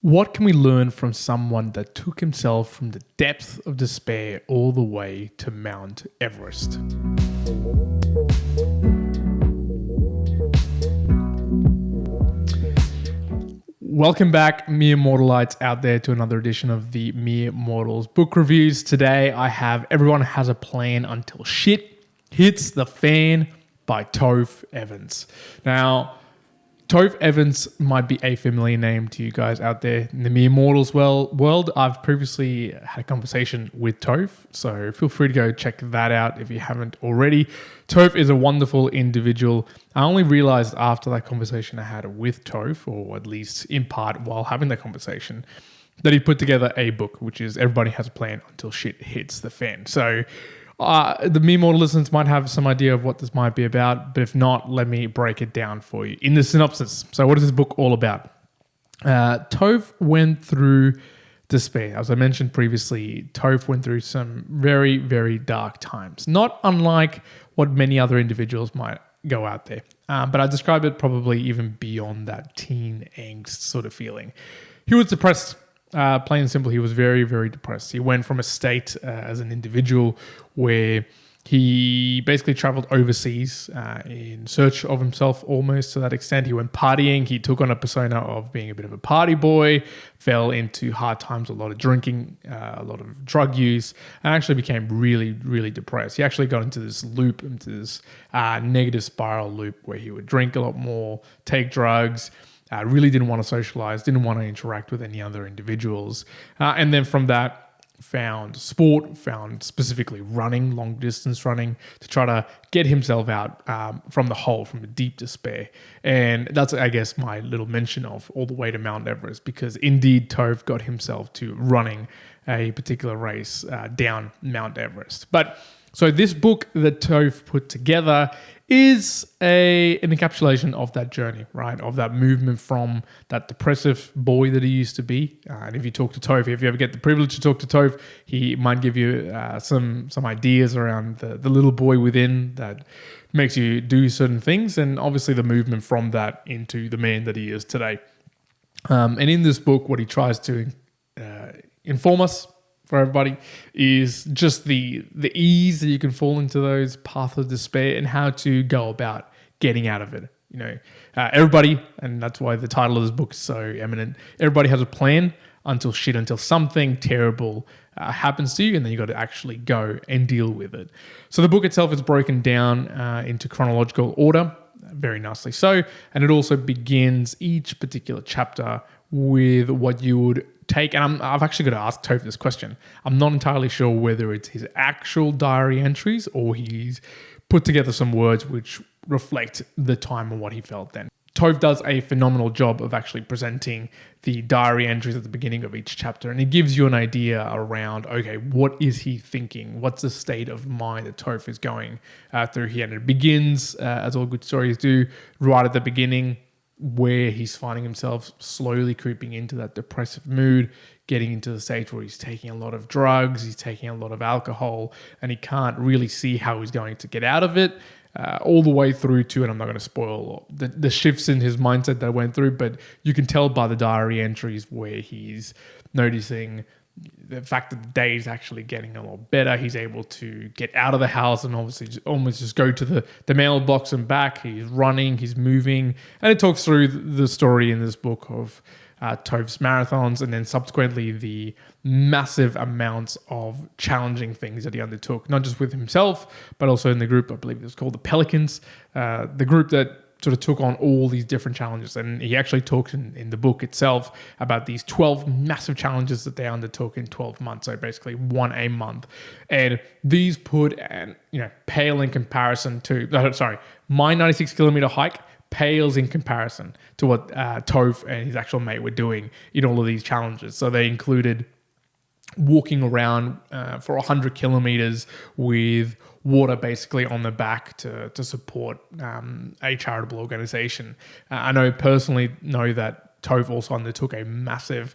What can we learn from someone that took himself from the depth of despair all the way to Mount Everest? Welcome back, mere mortalites out there, to another edition of the Mere Mortals book reviews. Today I have Everyone Has a Plan Until Shit Hits the Fan by Tofe Evans. Now, Tofe Evans might be a familiar name to you guys out there in the Mere Mortals world. I've previously had a conversation with Tofe, so feel free to go check that out if you haven't already. Tofe is a wonderful individual. I only realized after that conversation I had with Tofe, or at least in part while having that conversation, that he put together a book, which is Everybody Has a Plan Until Shit Hits the Fan. So the Mere Mortal listeners might have some idea of what this might be about, but if not, let me break it down for you. In the synopsis, so what is this book all about? Tofe went through despair. As I mentioned previously, Tofe went through some very, very dark times, not unlike what many other individuals might go out there. But I describe it probably even beyond that teen angst sort of feeling. He was depressed. Plain and simple, he was very, very depressed. He went from a state as an individual where he basically traveled overseas in search of himself almost to that extent. He went partying. He took on a persona of being a bit of a party boy, fell into hard times, a lot of drinking, a lot of drug use, and actually became really, really depressed. He actually got into this loop, into this negative spiral loop where he would drink a lot more, take drugs, really didn't want to socialize, didn't want to interact with any other individuals. And then from that, found sport, found specifically running, long distance running, to try to get himself out from the hole, from the deep despair. And that's, I guess, my little mention of all the way to Mount Everest, because indeed Tofe got himself to running a particular race down Mount Everest. But so this book that Tofe put together is an encapsulation of that journey, right? Of that movement from that depressive boy that he used to be. And if you talk to Tofe, if you ever get the privilege to talk to Tofe, he might give you some ideas around the little boy within that makes you do certain things, and obviously the movement from that into the man that he is today. And in this book, what he tries to inform us, for everybody, is just the ease that you can fall into those paths of despair and how to go about getting out of it. You know, everybody, and that's why the title of this book is so eminent, everybody has a plan until something terrible happens to you, and then you got to actually go and deal with it. So the book itself is broken down into chronological order, very nicely so, and it also begins each particular chapter with what you would take, and I've actually got to ask Tofe this question. I'm not entirely sure whether it's his actual diary entries or he's put together some words which reflect the time and what he felt then. Tofe does a phenomenal job of actually presenting the diary entries at the beginning of each chapter, and it gives you an idea around, okay, what is he thinking? What's the state of mind that Tofe is going through here? And it begins, as all good stories do, right at the beginning, where he's finding himself slowly creeping into that depressive mood, getting into the stage where he's taking a lot of drugs, he's taking a lot of alcohol, and he can't really see how he's going to get out of it, all the way through to, and I'm not going to spoil the shifts in his mindset that I went through, but you can tell by the diary entries where he's noticing the fact that the day is actually getting a lot better. He's able to get out of the house and obviously almost just go to the mailbox and back. He's running, he's moving. And it talks through the story in this book of Tofe's marathons, and then subsequently the massive amounts of challenging things that he undertook, not just with himself, but also in the group, I believe it was called the Pelicans, the group that sort of took on all these different challenges. And he actually talks in the book itself about these 12 massive challenges that they undertook in 12 months. So basically one a month. And these pale in comparison to, my 96 kilometer hike pales in comparison to what Tofe and his actual mate were doing in all of these challenges. So they included walking around for 100 kilometers with water basically on the back to support a charitable organization. I personally know that Tofe also undertook a massive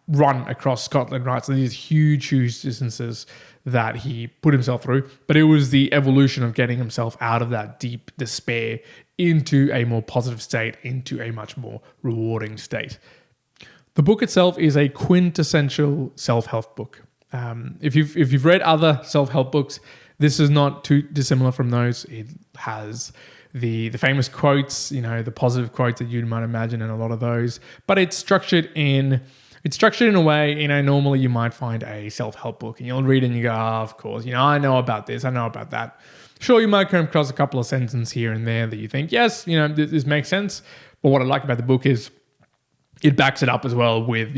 run across Scotland, right? So these huge distances that he put himself through, but it was the evolution of getting himself out of that deep despair into a more positive state, into a much more rewarding state. The book itself is a quintessential self-help book. If you've read other self-help books, this is not too dissimilar from those. It has the famous quotes, the positive quotes that you might imagine in a lot of those, but it's structured in a way, normally you might find a self-help book and you'll read it and you go, oh, of course, I know about this, I know about that. Sure, you might come across a couple of sentences here and there that you think, yes, this makes sense. But what I like about the book is it backs it up as well with,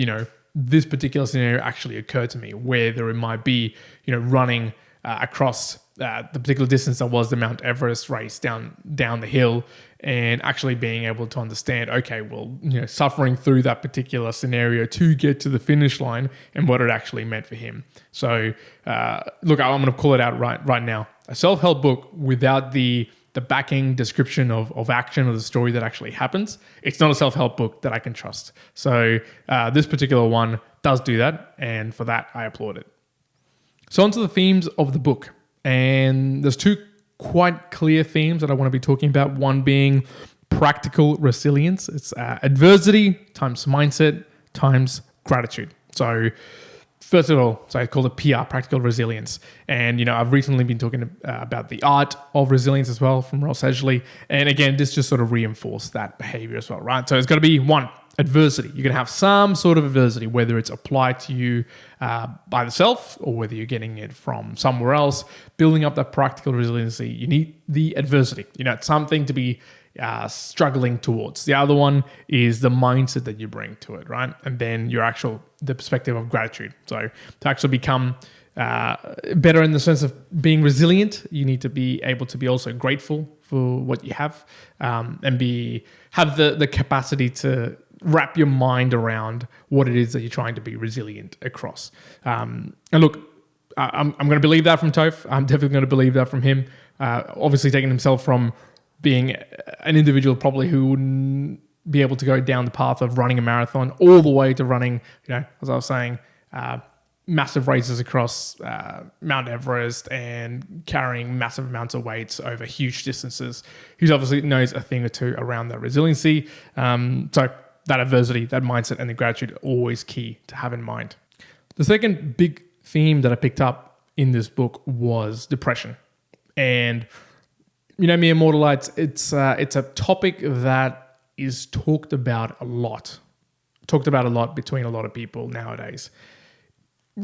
this particular scenario actually occurred to me, where there might be, running across the particular distance that was the Mount Everest race down the hill, and actually being able to understand, okay, well, suffering through that particular scenario to get to the finish line and what it actually meant for him. So, look, I'm going to call it out right now. A self-help book without the backing description of action or the story that actually happens, it's not a self-help book that I can trust. So this particular one does do that, and for that, I applaud it. So onto the themes of the book. And there's two quite clear themes that I want to be talking about. One being practical resilience. It's adversity times mindset times gratitude. So first of all, I call it PR, practical resilience. And, I've recently been talking about the art of resilience as well from Ross Edgley. And again, this just sort of reinforced that behavior as well, right? So it's got to be one, adversity. You're going to have some sort of adversity, whether it's applied to you by the self or whether you're getting it from somewhere else. Building up that practical resiliency, you need the adversity. It's something to be struggling towards. The other one is the mindset that you bring to it, right? And then the perspective of gratitude. So to actually become better in the sense of being resilient, you need to be able to be also grateful for what you have, and have the capacity to wrap your mind around what it is that you're trying to be resilient across. And look, I'm going to believe that from Tofe. I'm definitely going to believe that from him. Obviously taking himself from being an individual probably who wouldn't be able to go down the path of running a marathon all the way to running, as I was saying, massive races across Mount Everest and carrying massive amounts of weights over huge distances. He obviously knows a thing or two around that resiliency. So that adversity, that mindset, and the gratitude are always key to have in mind. The second big theme that I picked up in this book was depression. And Me Immortalites, it's a topic that is talked about a lot between a lot of people nowadays.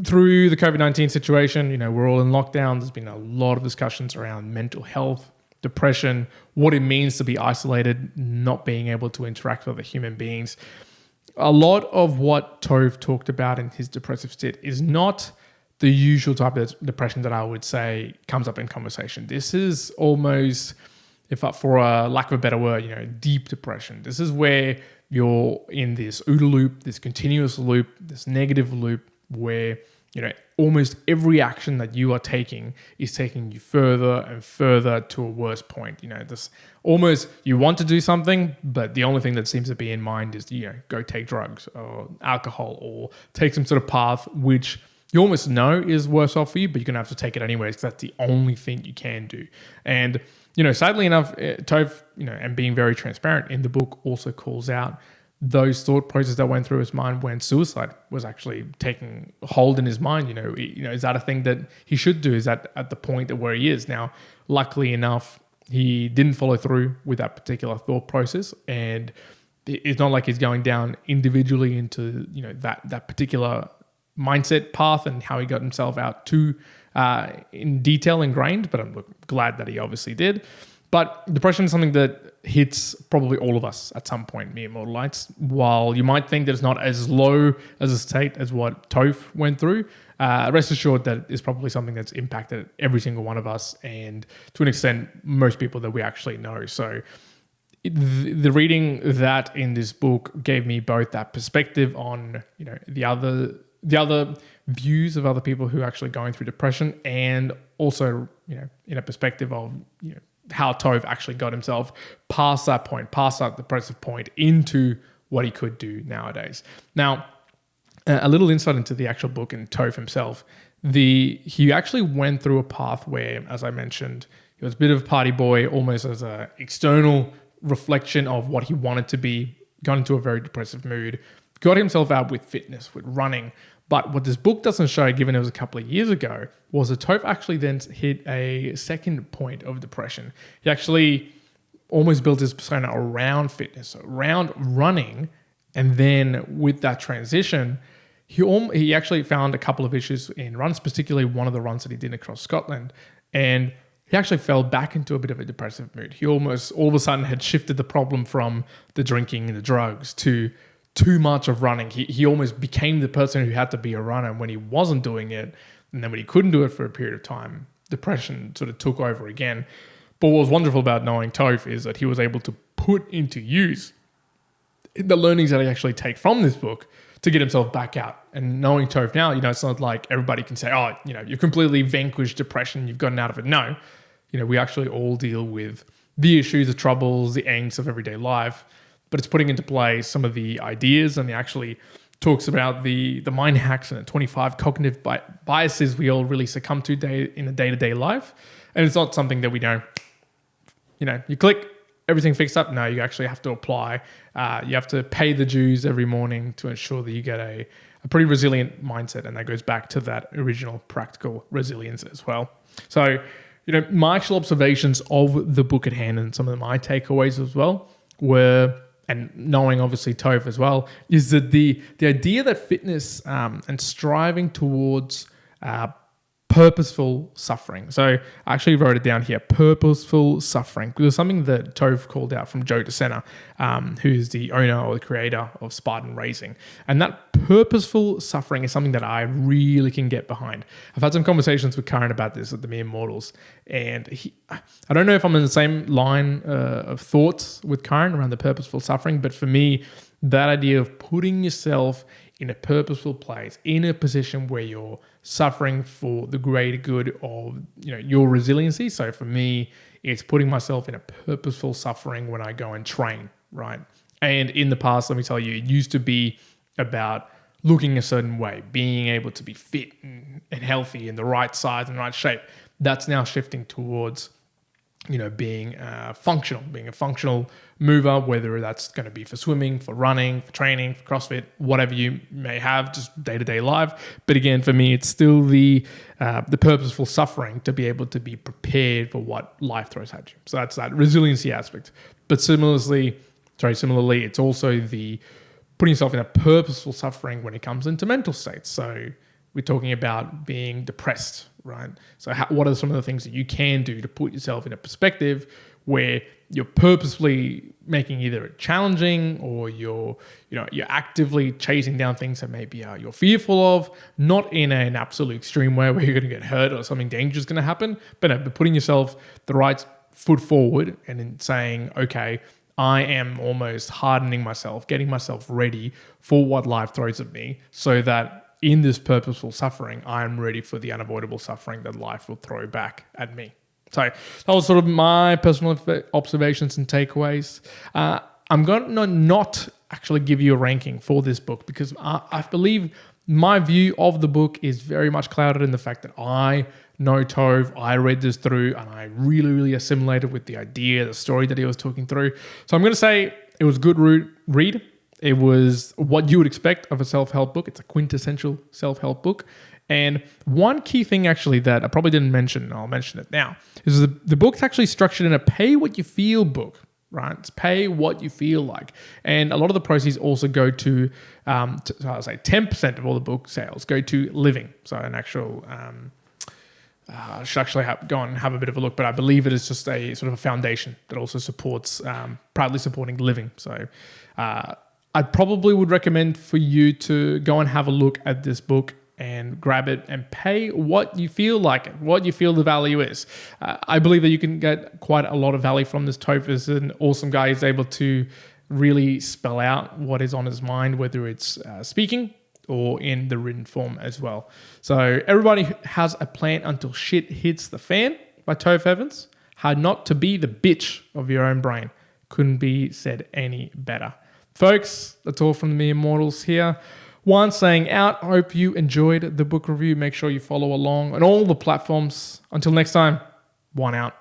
Through the COVID-19 situation, we're all in lockdown. There's been a lot of discussions around mental health, depression, what it means to be isolated, not being able to interact with other human beings. A lot of what Tofe talked about in his depressive state is not the usual type of depression that I would say comes up in conversation. This is almost, for a lack of a better word, deep depression. This is where you're in this OODA loop, this continuous loop, this negative loop where, almost every action that you are taking is taking you further and further to a worse point. This almost, you want to do something, but the only thing that seems to be in mind is, go take drugs or alcohol or take some sort of path which you almost know is worse off for you, but you're going to have to take it anyways because that's the only thing you can do. And, sadly enough, Tofe, and being very transparent in the book, also calls out those thought processes that went through his mind when suicide was actually taking hold in his mind. Is that a thing that he should do? Is that at the point where he is now? Luckily enough, he didn't follow through with that particular thought process, and it's not like he's going down individually into that particular mindset path and how he got himself out too in detail ingrained. But I'm glad that he obviously did. But depression is something that hits probably all of us at some point, Me Immortalites. While you might think that it's not as low as a state as what Tofe went through, rest assured that it's probably something that's impacted every single one of us, and to an extent, most people that we actually know. So the reading that in this book gave me both that perspective on, the other views of other people who are actually going through depression, and also, in a perspective of, how Tofe actually got himself past that point, past that depressive point, into what he could do nowadays. Now, a little insight into the actual book and Tofe himself. He actually went through a path where, as I mentioned, he was a bit of a party boy, almost as an external reflection of what he wanted to be, got into a very depressive mood, got himself out with fitness, with running. But what this book doesn't show, given it was a couple of years ago, was that Tofe actually then hit a second point of depression. He actually almost built his persona around fitness, around running. And then with that transition, he actually found a couple of issues in runs, particularly one of the runs that he did across Scotland. And he actually fell back into a bit of a depressive mood. He almost all of a sudden had shifted the problem from the drinking and the drugs to too much of running. He almost became the person who had to be a runner when he wasn't doing it. And then when he couldn't do it for a period of time, depression sort of took over again. But what was wonderful about knowing Tofe is that he was able to put into use the learnings that he actually take from this book to get himself back out. And knowing Tofe now, it's not like everybody can say, oh, you've completely vanquished depression, you've gotten out of it. No, we actually all deal with the issues, the troubles, the angst of everyday life. But it's putting into play some of the ideas, and he actually talks about the mind hacks and the 25 cognitive biases we all really succumb to in a day-to-day life. And it's not something that we know, you click, everything fixed up. No, you actually have to apply. You have to pay the dues every morning to ensure that you get a pretty resilient mindset. And that goes back to that original practical resilience as well. So, my actual observations of the book at hand and some of my takeaways as well were, and knowing obviously Tofe as well, is that the idea that fitness and striving towards purposeful suffering. So I actually wrote it down here, purposeful suffering. It was something that Tofe called out from Joe DeSena, who's the owner or the creator of Spartan Racing. And that purposeful suffering is something that I really can get behind. I've had some conversations with Karen about this at the Mere Mortals. And I don't know if I'm in the same line of thoughts with Karen around the purposeful suffering, but for me, that idea of putting yourself in a purposeful place, in a position where you're suffering for the greater good of your resiliency. So for me, it's putting myself in a purposeful suffering when I go and train, right? And in the past, let me tell you, it used to be about looking a certain way, being able to be fit and healthy in the right size and right shape. That's now shifting towards being being a functional mover, whether that's going to be for swimming, for running, for training, for CrossFit, whatever you may have, just day-to-day life. But again, for me, it's still the purposeful suffering to be able to be prepared for what life throws at you. So that's that resiliency aspect. But similarly, it's also the putting yourself in a purposeful suffering when it comes into mental states. So we're talking about being depressed, right? So what are some of the things that you can do to put yourself in a perspective where you're purposefully making either it challenging or you're actively chasing down things that maybe you're fearful of, not in an absolute extreme way where you're going to get hurt or something dangerous is going to happen, but putting yourself the right foot forward and in saying, okay, I am almost hardening myself, getting myself ready for what life throws at me so that in this purposeful suffering, I am ready for the unavoidable suffering that life will throw back at me. So that was sort of my personal observations and takeaways. I'm going to not actually give you a ranking for this book because I believe my view of the book is very much clouded in the fact that I know Tofe, I read this through and I really, really assimilated with the idea, the story that he was talking through. So I'm going to say it was a good read. It was what you would expect of a self-help book. It's a quintessential self-help book. And one key thing actually that I probably didn't mention, and I'll mention it now, is the book's actually structured in a pay what you feel book, right? It's pay what you feel like. And a lot of the proceeds also go to I'll say 10% of all the book sales go to living. So an actual, I should actually go and have a bit of a look, but I believe it is just a sort of a foundation that also supports, proudly supporting living. So I probably would recommend for you to go and have a look at this book and grab it and pay what you feel like it, what you feel the value is. I believe that you can get quite a lot of value from this. Tofe is an awesome guy. He's able to really spell out what is on his mind, whether it's speaking or in the written form as well. So everybody has a plan until shit hits the fan by Tofe Evans. How not to be the bitch of your own brain. Couldn't be said any better. Folks, that's all from the Mere Mortals here. Juan saying out. I hope you enjoyed the book review. Make sure you follow along on all the platforms. Until next time, Juan out.